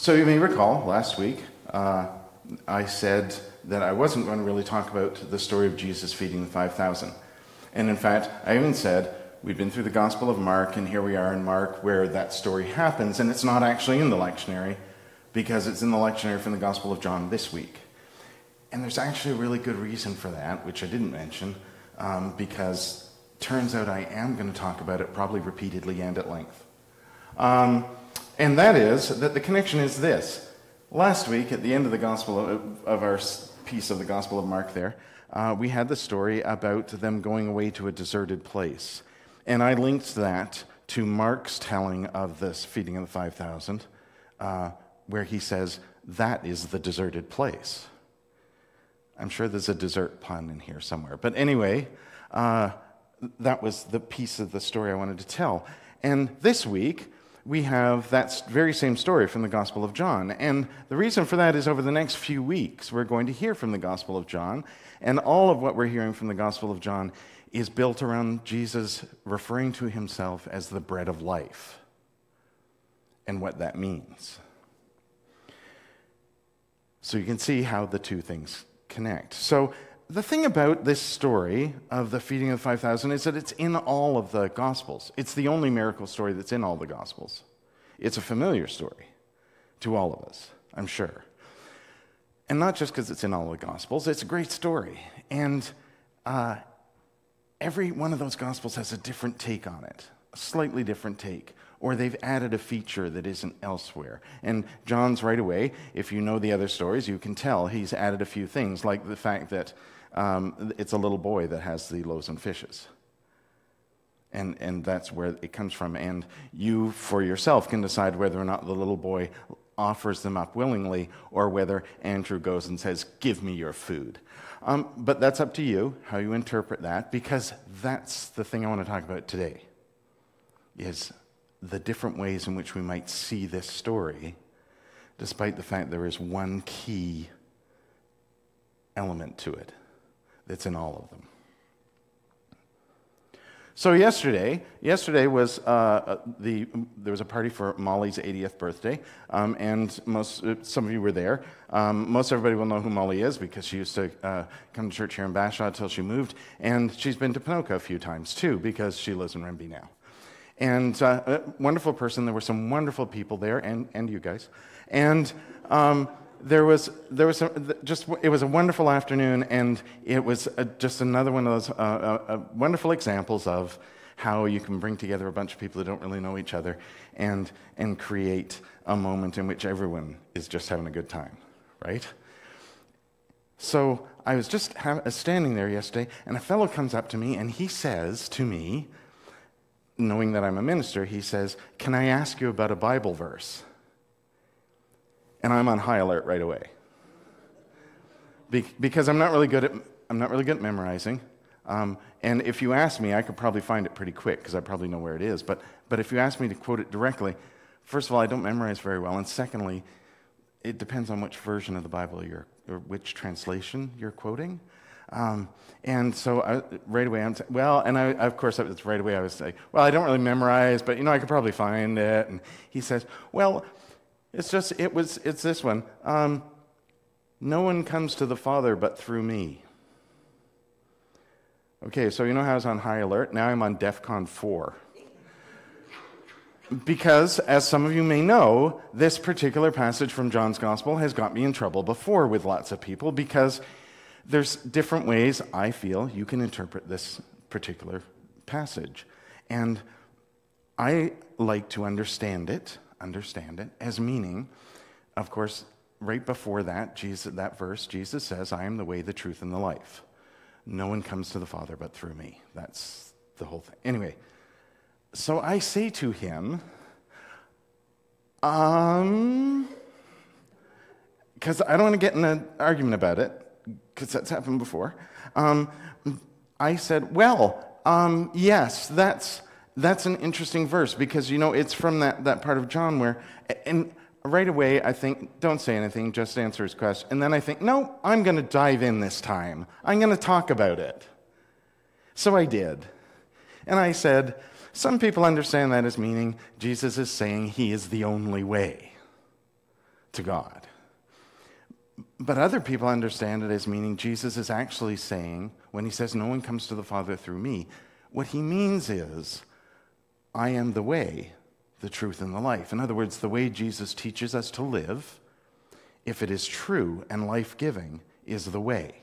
So you may recall last week I said that I wasn't going to really talk about the story of Jesus feeding the 5,000. And in fact, I even said we've been through the Gospel of Mark, and here we are in Mark where that story happens, and it's not actually in the lectionary because it's in the lectionary from the Gospel of John this week. And there's actually a really good reason for that, which I didn't mention, because turns out I am going to talk about it probably repeatedly and at length. And that is that the connection is this. Last week, at the end of the Gospel of our piece of the Gospel of Mark there, we had the story about them going away to a deserted place. And I linked that to Mark's telling of this feeding of the 5,000, where he says, that is the deserted place. I'm sure there's a dessert pun in here somewhere. But anyway, that was the piece of the story I wanted to tell. And this week, we have that very same story from the Gospel of John. And the reason for that is over the next few weeks, we're going to hear from the Gospel of John. And all of what we're hearing from the Gospel of John is built around Jesus referring to himself as the bread of life and what that means. So you can see how the two things connect. So the thing about this story of the feeding of the 5,000 is that it's in all of the Gospels. It's the only miracle story that's in all the Gospels. It's a familiar story to all of us, I'm sure. And not just because it's in all the Gospels, it's a great story. And every one of those Gospels has a different take on it, a slightly different take. Or they've added a feature that isn't elsewhere. And John's right away, if you know the other stories, you can tell he's added a few things, like the fact that it's a little boy that has the loaves and fishes. And that's where it comes from. And you, for yourself, can decide whether or not the little boy offers them up willingly, or whether Andrew goes and says, give me your food. But that's up to you, how you interpret that, because that's the thing I want to talk about today, is the different ways in which we might see this story, despite the fact there is one key element to it that's in all of them. So yesterday was there was a party for Molly's 80th birthday, and some of you were there. Most everybody will know who Molly is because she used to come to church here in Bashaw until she moved, and she's been to Ponoka a few times too because she lives in Rimbey now. And a wonderful person. There were some wonderful people there, and you guys. And it was a wonderful afternoon, and it was just another one of those wonderful examples of how you can bring together a bunch of people who don't really know each other and create a moment in which everyone is just having a good time, right? So I was just standing there yesterday, and a fellow comes up to me, and he says to me, knowing that I'm a minister, he says, can I ask you about a Bible verse? And I'm on high alert right away. Because I'm not really good at memorizing. And if you ask me, I could probably find it pretty quick because I probably know where it is. But if you ask me to quote it directly, first of all, I don't memorize very well. And secondly, it depends on which version of the Bible or which translation you're quoting. And so right away, of course, right away I was like, well, I don't really memorize, but I could probably find it. And he says, well, it's this one. No one comes to the Father but through me. Okay, so how I was on high alert? Now I'm on DEFCON 4. Because, as some of you may know, this particular passage from John's Gospel has got me in trouble before with lots of people because there's different ways, I feel, you can interpret this particular passage. And I like to understand it as meaning, of course, right before that verse, Jesus says, I am the way, the truth, and the life. No one comes to the Father but through me. That's the whole thing. Anyway, so I say to him, because I don't want to get in an argument about it, because that's happened before. I said, well, yes, that's an interesting verse because, it's from that part of John where, and right away I think, don't say anything, just answer his question. And then I think, no, I'm going to dive in this time. I'm going to talk about it. So I did. And I said, some people understand that as meaning Jesus is saying he is the only way. to God. But other people understand it as meaning Jesus is actually saying, when he says, no one comes to the Father through me, what he means is, I am the way, the truth, and the life. In other words, the way Jesus teaches us to live, if it is true and life-giving, is the way.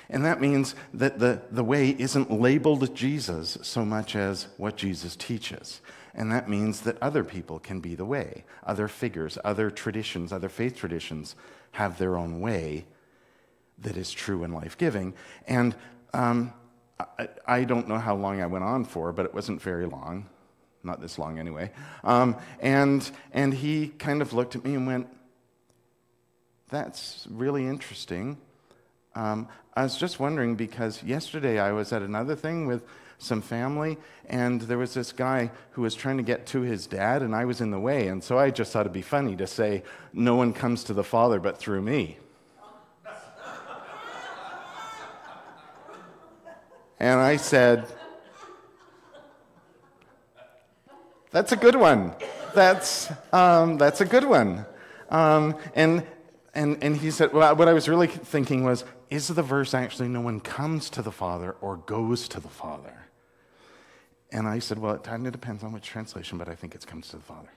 And that means that the way isn't labeled Jesus so much as what Jesus teaches. And that means that other people can be the way. Other figures, other traditions, other faith traditions have their own way that is true and life-giving. And I don't know how long I went on for, but it wasn't very long. Not this long anyway. And he kind of looked at me and went, that's really interesting. I was just wondering, because yesterday I was at another thing with some family, and there was this guy who was trying to get to his dad, and I was in the way, and so I just thought it'd be funny to say, no one comes to the Father but through me. And I said, that's a good one. That's a good one. And he said, well, what I was really thinking was, is the verse actually no one comes to the Father or goes to the Father? And I said, well, it kind of depends on which translation, but I think it comes to the Father.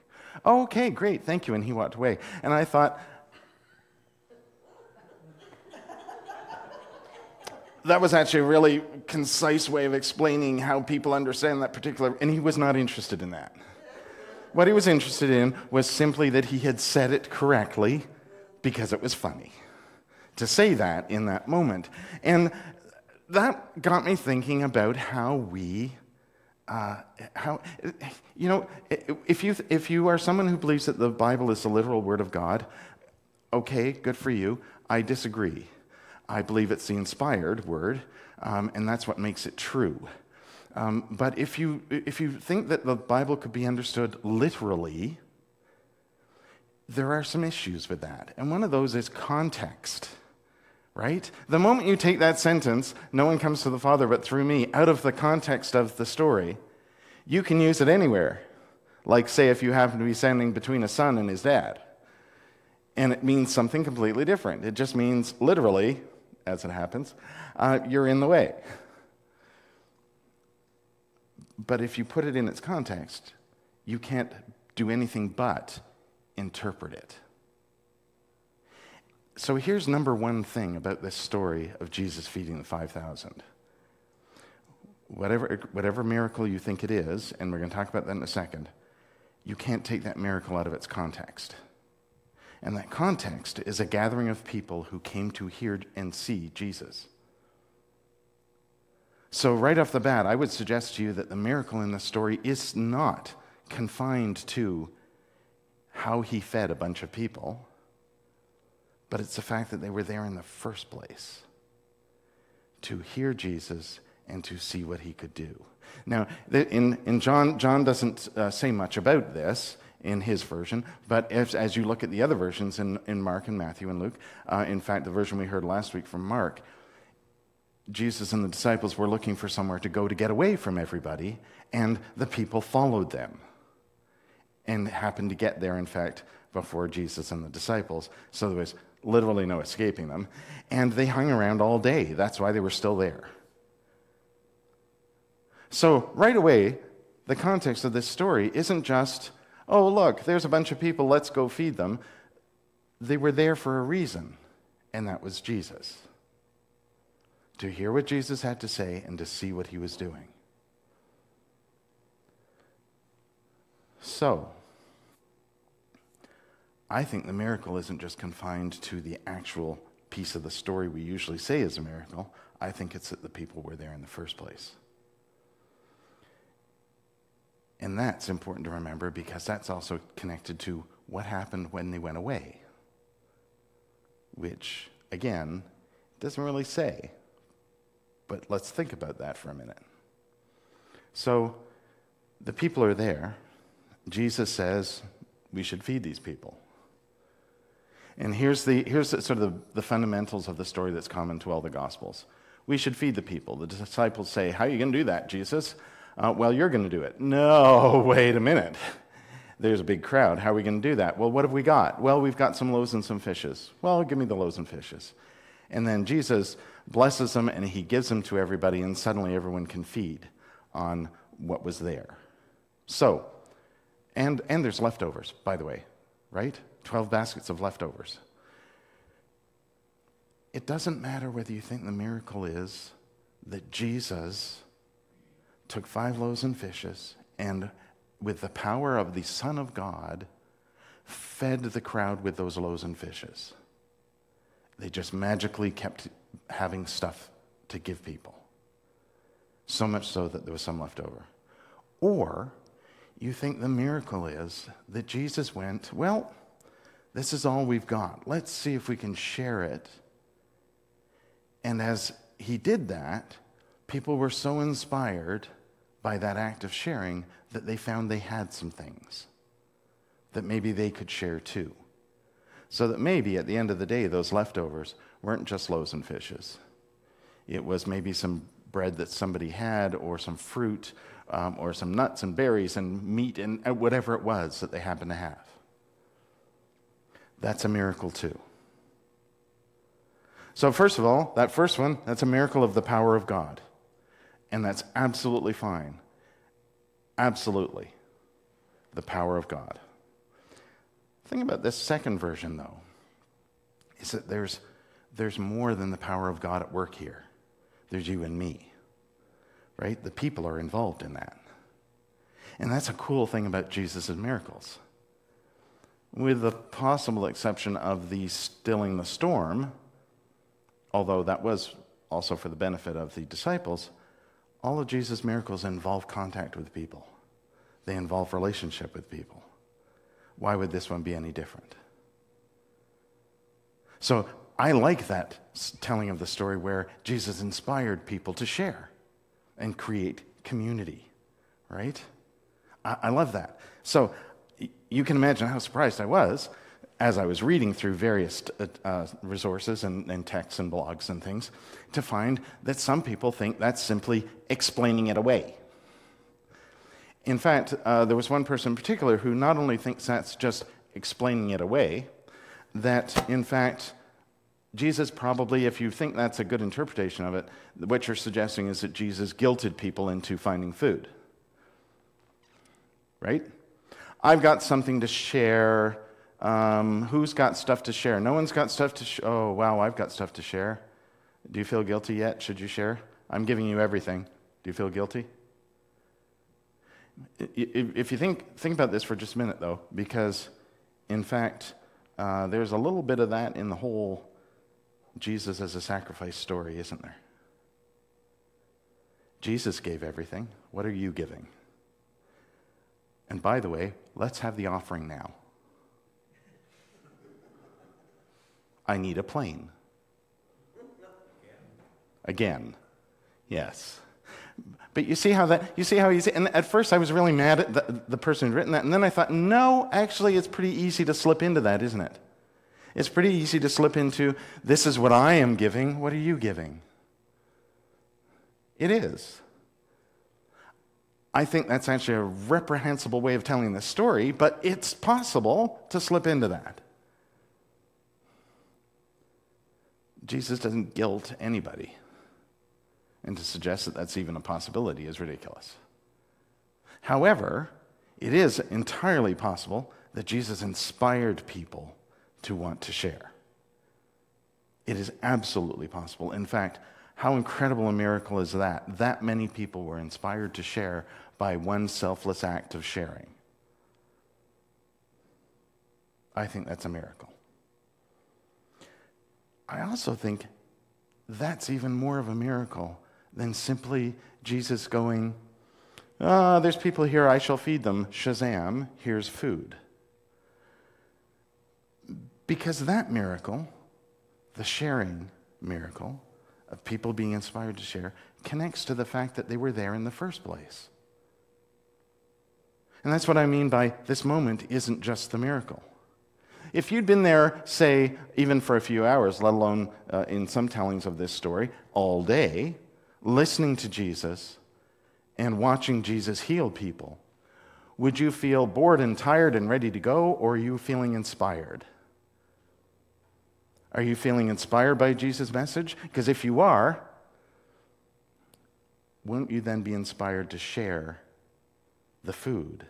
Oh, okay, great, thank you. And he walked away. And I thought, that was actually a really concise way of explaining how people understand that particular, and he was not interested in that. What he was interested in was simply that he had said it correctly because it was funny to say that in that moment. And that got me thinking about how we, if you are someone who believes that the Bible is the literal Word of God, okay, good for you. I disagree. I believe it's the inspired Word, and that's what makes it true. But if you think that the Bible could be understood literally, there are some issues with that. And one of those is context, right? The moment you take that sentence, no one comes to the Father but through me, out of the context of the story, you can use it anywhere. Like, say, if you happen to be standing between a son and his dad, and it means something completely different. It just means, literally, as it happens, you're in the way. But if you put it in its context, you can't do anything but interpret it. So here's number one thing about this story of Jesus feeding the 5,000. Whatever miracle you think it is, and we're going to talk about that in a second, you can't take that miracle out of its context. And that context is a gathering of people who came to hear and see Jesus. So right off the bat, I would suggest to you that the miracle in the story is not confined to how he fed a bunch of people, but it's the fact that they were there in the first place to hear Jesus and to see what he could do. Now, in John doesn't say much about this in his version, but as you look at the other versions in Mark and Matthew and Luke, in fact, the version we heard last week from Mark, Jesus and the disciples were looking for somewhere to go to get away from everybody, and the people followed them and happened to get there, in fact, before Jesus and the disciples. So there was literally no escaping them. And they hung around all day. That's why they were still there. So right away, the context of this story isn't just, oh, look, there's a bunch of people, let's go feed them. They were there for a reason, and that was Jesus. To hear what Jesus had to say and to see what he was doing. So, I think the miracle isn't just confined to the actual piece of the story we usually say is a miracle. I think it's that the people were there in the first place. And that's important to remember because that's also connected to what happened when they went away. Which, again, doesn't really say. But let's think about that for a minute. So, the people are there. Jesus says we should feed these people. And here's sort of the fundamentals of the story that's common to all the Gospels. We should feed the people. The disciples say, how are you going to do that, Jesus? Well, you're going to do it. No, wait a minute. There's a big crowd. How are we going to do that? Well, what have we got? Well, we've got some loaves and some fishes. Well, give me the loaves and fishes. And then Jesus blesses them, and he gives them to everybody, and suddenly everyone can feed on what was there. So, and there's leftovers, by the way, right? 12 baskets of leftovers. It doesn't matter whether you think the miracle is that Jesus took 5 loaves and fishes and with the power of the Son of God fed the crowd with those loaves and fishes. They just magically kept having stuff to give people. So much so that there was some left over. Or you think the miracle is that Jesus went, well, this is all we've got. Let's see if we can share it. And as he did that, people were so inspired by that act of sharing that they found they had some things that maybe they could share too. So that maybe at the end of the day, those leftovers weren't just loaves and fishes. It was maybe some bread that somebody had, or some fruit, or some nuts and berries and meat and whatever it was that they happened to have. That's a miracle too. So first of all, that first one, that's a miracle of the power of God. And that's absolutely fine. Absolutely. The power of God. The thing about this second version, though, is that there's more than the power of God at work here. There's you and me, right? The people are involved in that. And that's a cool thing about Jesus' miracles. With the possible exception of the stilling the storm, although that was also for the benefit of the disciples, all of Jesus' miracles involve contact with people. They involve relationship with people. Why would this one be any different? So I like that telling of the story where Jesus inspired people to share and create community, right? I love that. So you can imagine how surprised I was as I was reading through various resources and texts and blogs and things to find that some people think that's simply explaining it away. In fact, there was one person in particular who not only thinks that's just explaining it away, that in fact, Jesus probably, if you think that's a good interpretation of it, what you're suggesting is that Jesus guilted people into finding food. Right? I've got something to share. Who's got stuff to share? No one's got stuff to share. Oh, wow, I've got stuff to share. Do you feel guilty yet? Should you share? I'm giving you everything. Do you feel guilty? If you think about this for just a minute, though, because, in fact, there's a little bit of that in the whole Jesus as a sacrifice story, isn't there? Jesus gave everything. What are you giving? And by the way, let's have the offering now. I need a plane. Again. Yes. But you see how easy, and at first I was really mad at the person who'd written that, and then I thought, no, actually it's pretty easy to slip into that, isn't it? It's pretty easy to slip into, this is what I am giving, what are you giving? It is. I think that's actually a reprehensible way of telling this story, but it's possible to slip into that. Jesus doesn't guilt anybody. And to suggest that that's even a possibility is ridiculous. However, it is entirely possible that Jesus inspired people to want to share. It is absolutely possible. In fact, how incredible a miracle is that? That many people were inspired to share by one selfless act of sharing. I think that's a miracle. I also think that's even more of a miracle than simply Jesus going, there's people here, I shall feed them. Shazam, here's food. Because that miracle, the sharing miracle of people being inspired to share, connects to the fact that they were there in the first place. And that's what I mean by this moment isn't just the miracle. If you'd been there, say, even for a few hours, let alone in some tellings of this story, all day, listening to Jesus and watching Jesus heal people, Would you feel bored and tired and ready to go, or are you feeling inspired? Are you feeling inspired by Jesus' message? Because if you are, won't you then be inspired to share the food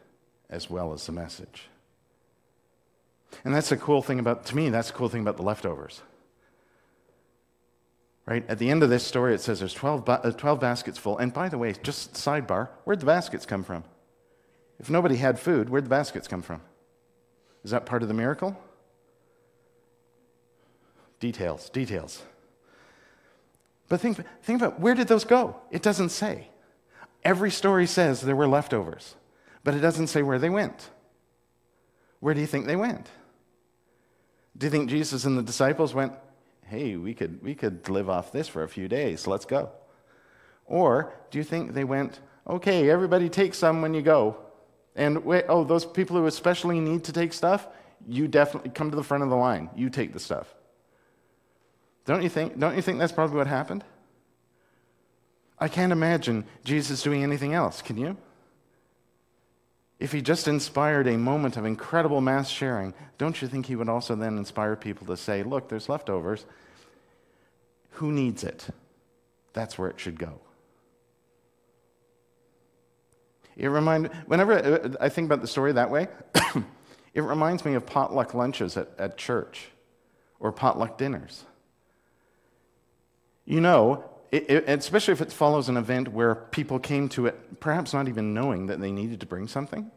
as well as the message? And that's the cool thing about, to me, that's the cool thing about the leftovers. Right? At the end of this story, it says there's 12 baskets full. And by the way, just sidebar, where'd the baskets come from? If nobody had food, where'd the baskets come from? Is that part of the miracle? Details. But think about, where did those go? It doesn't say. Every story says there were leftovers, but it doesn't say where they went. Where do you think they went? Do you think Jesus and the disciples went, hey, we could live off this for a few days, let's go? Or do you think they went, okay, everybody take some when you go, and wait, oh, those people who especially need to take stuff, you definitely come to the front of the line, you take the stuff. Don't you think that's probably what happened? I can't imagine Jesus doing anything else, can you? If he just inspired a moment of incredible mass sharing, don't you think he would also then inspire people to say, look, there's leftovers. Who needs it? That's where it should go. Whenever I think about the story that way, it reminds me of potluck lunches at church or potluck dinners. You know, especially if it follows an event where people came to it perhaps not even knowing that they needed to bring something,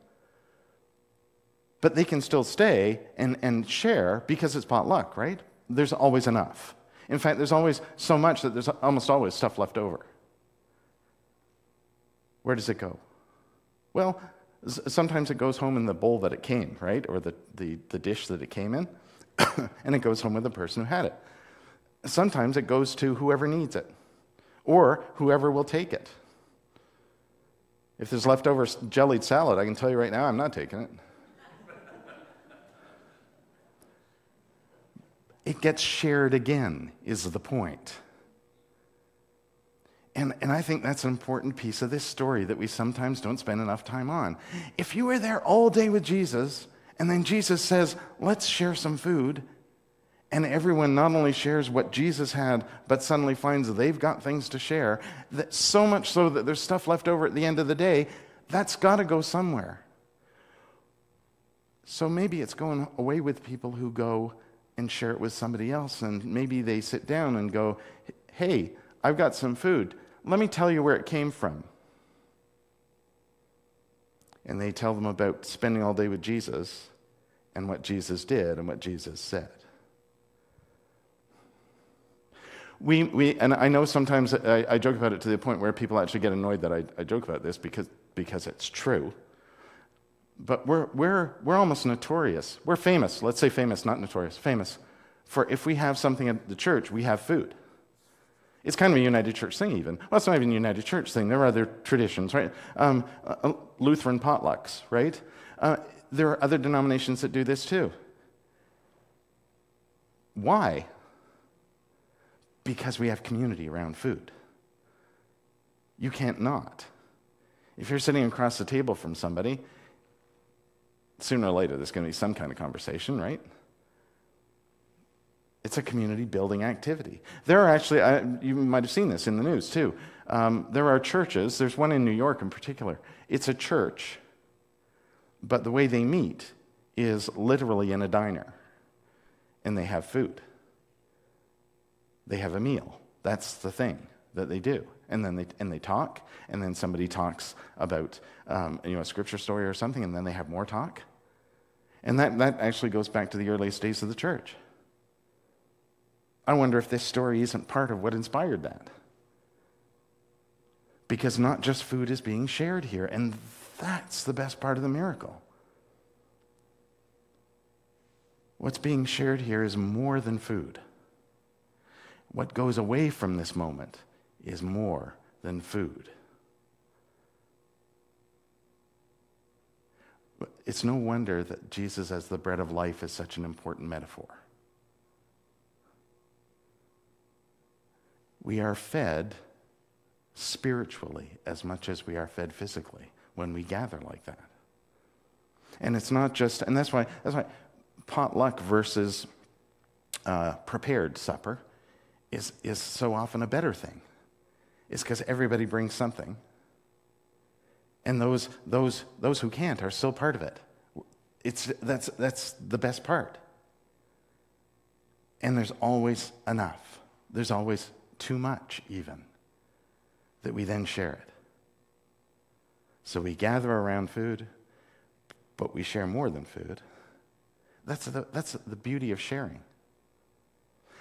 but they can still stay and share because it's potluck, right? There's always enough. In fact, there's always so much that there's almost always stuff left over. Where does it go? Well, sometimes it goes home in the bowl that it came, right? Or the dish that it came in, and it goes home with the person who had it. Sometimes it goes to whoever needs it, or whoever will take it. If there's leftover jellied salad, I can tell you right now, I'm not taking it. It gets shared again, is the point. And I think that's an important piece of this story that we sometimes don't spend enough time on. If you were there all day with Jesus, and then Jesus says, let's share some food, and everyone not only shares what Jesus had, but suddenly finds that they've got things to share, that so much so that there's stuff left over at the end of the day, that's got to go somewhere. So maybe it's going away with people who go and share it with somebody else, and maybe they sit down and go, hey, I've got some food. Let me tell you where it came from. And they tell them about spending all day with Jesus and what Jesus did and what Jesus said. And I know sometimes I joke about it to the point where people actually get annoyed that I joke about this because it's true. But we're almost notorious. We're famous. Let's say famous, not notorious. Famous for if we have something at the church, we have food. It's kind of a United Church thing even. Well, it's not even a United Church thing. There are other traditions, right? Lutheran potlucks, right? There are other denominations that do this too. Why? Because we have community around food. You can't not. If you're sitting across the table from somebody, sooner or later there's going to be some kind of conversation, right? It's a community building activity. There are actually, you might have seen this in the news too, there are churches, there's one in New York in particular. It's a church, but the way they meet is literally in a diner, and they have food. They have a meal. That's the thing that they do. And then they talk, and then somebody talks about a scripture story or something, and then they have more talk. And that actually goes back to the earliest days of the church. I wonder if this story isn't part of what inspired that. Because not just food is being shared here, and that's the best part of the miracle. What's being shared here is more than food. What goes away from this moment is more than food. It's no wonder that Jesus as the bread of life is such an important metaphor. We are fed spiritually as much as we are fed physically when we gather like that. And it's not just, and that's why potluck versus prepared supper is so often a better thing. It's because everybody brings something. And those who can't are still part of it. That's the best part. And there's always enough. There's always too much, even, that we then share it. So we gather around food, but we share more than food. That's the beauty of sharing.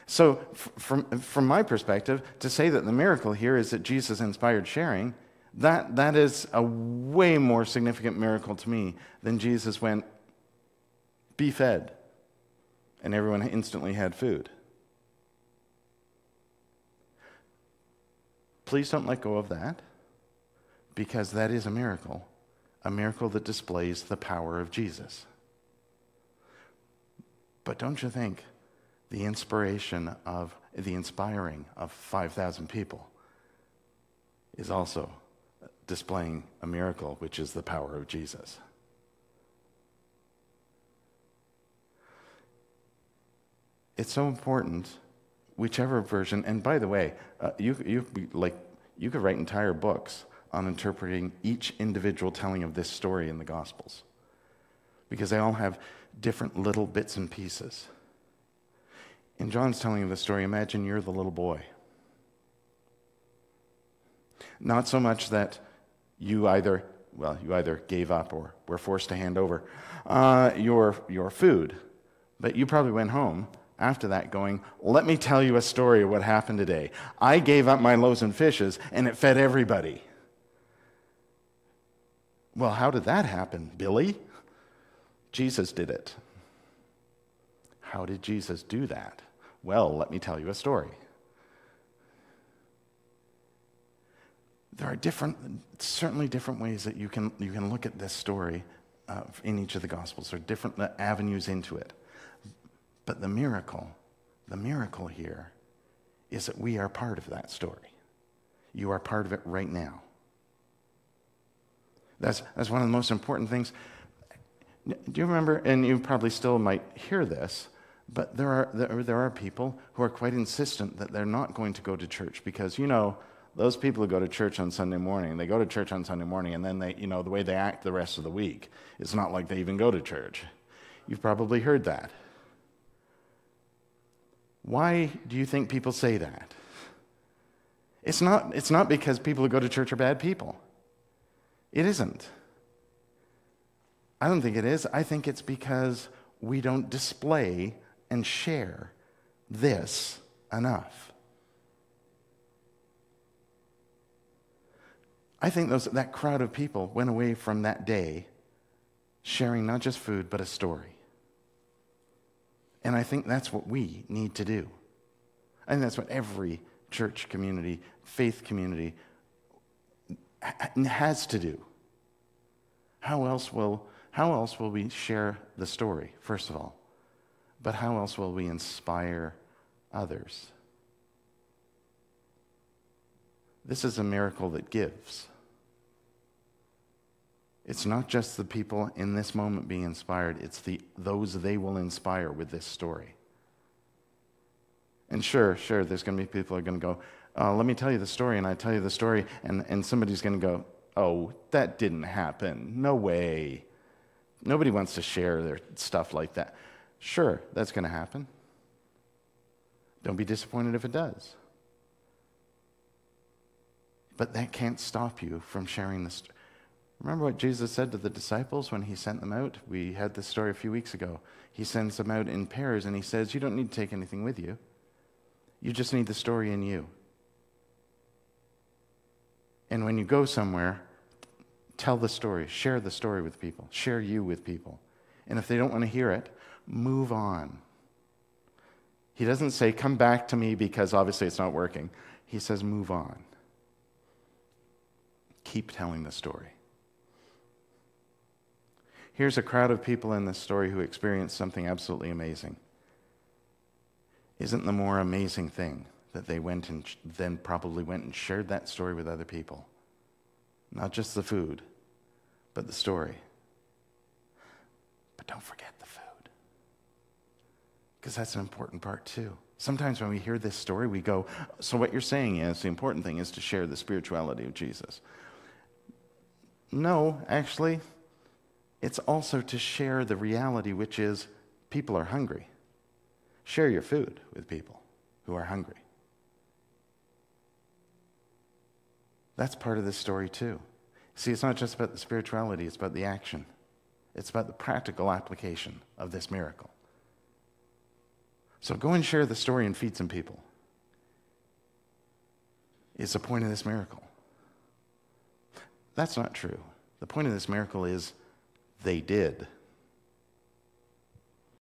So from my perspective, to say that the miracle here is that Jesus inspired sharing, that is a way more significant miracle to me than Jesus went, be fed, and everyone instantly had food. Please don't let go of that, because that is a miracle that displays the power of Jesus. But don't you think the inspiring of 5,000 people is also displaying a miracle, which is the power of Jesus? It's so important, whichever version. And by the way, you could write entire books on interpreting each individual telling of this story in the Gospels, because they all have different little bits and pieces. In John's telling of the story, imagine you're the little boy. Not so much that you either gave up or were forced to hand over your food, but you probably went home after that going, let me tell you a story of what happened today. I gave up my loaves and fishes, and it fed everybody. Well, how did that happen, Billy? Jesus did it. How did Jesus do that? Well, let me tell you a story. There are certainly different ways that you can look at this story in each of the Gospels. There are different avenues into it. But the miracle here is that we are part of that story. You are part of it right now. That's one of the most important things. Do you remember, and you probably still might hear this, but there are people who are quite insistent that they're not going to go to church because, those people who go to church on Sunday morning, they go to church on Sunday morning, and then they, the way they act the rest of the week, it's not like they even go to church. You've probably heard that. Why do you think people say that? It's not because people who go to church are bad people. It isn't. I don't think it is. I think it's because we don't display and share this enough. I think that crowd of people went away from that day sharing not just food, but a story. And I think that's what we need to do. I think that's what every church community, faith community has to do. How else will we share the story, first of all? But how else will we inspire others? This is a miracle that gives. It's not just the people in this moment being inspired, it's those they will inspire with this story. And sure, there's going to be people who are going to go, let me tell you the story, and I tell you the story, and somebody's going to go, oh, that didn't happen. No way. Nobody wants to share their stuff like that. Sure, that's going to happen. Don't be disappointed if it does. But that can't stop you from sharing the story. Remember what Jesus said to the disciples when he sent them out? We had this story a few weeks ago. He sends them out in pairs, and he says, you don't need to take anything with you. You just need the story in you. And when you go somewhere, tell the story, share the story with people, share you with people. And if they don't want to hear it, move on. He doesn't say, come back to me because obviously it's not working. He says, move on. Keep telling the story. Here's a crowd of people in this story who experienced something absolutely amazing. Isn't the more amazing thing that they went and then probably went and shared that story with other people? Not just the food, but the story. But don't forget the food. Because that's an important part too. Sometimes when we hear this story, we go, so what you're saying is the important thing is to share the spirituality of Jesus. No, actually, it's also to share the reality, which is people are hungry. Share your food with people who are hungry. That's part of this story too. See, it's not just about the spirituality, it's about the action. It's about the practical application of this miracle. So go and share the story and feed some people. It's the point of this miracle. That's not true. The point of this miracle is they did.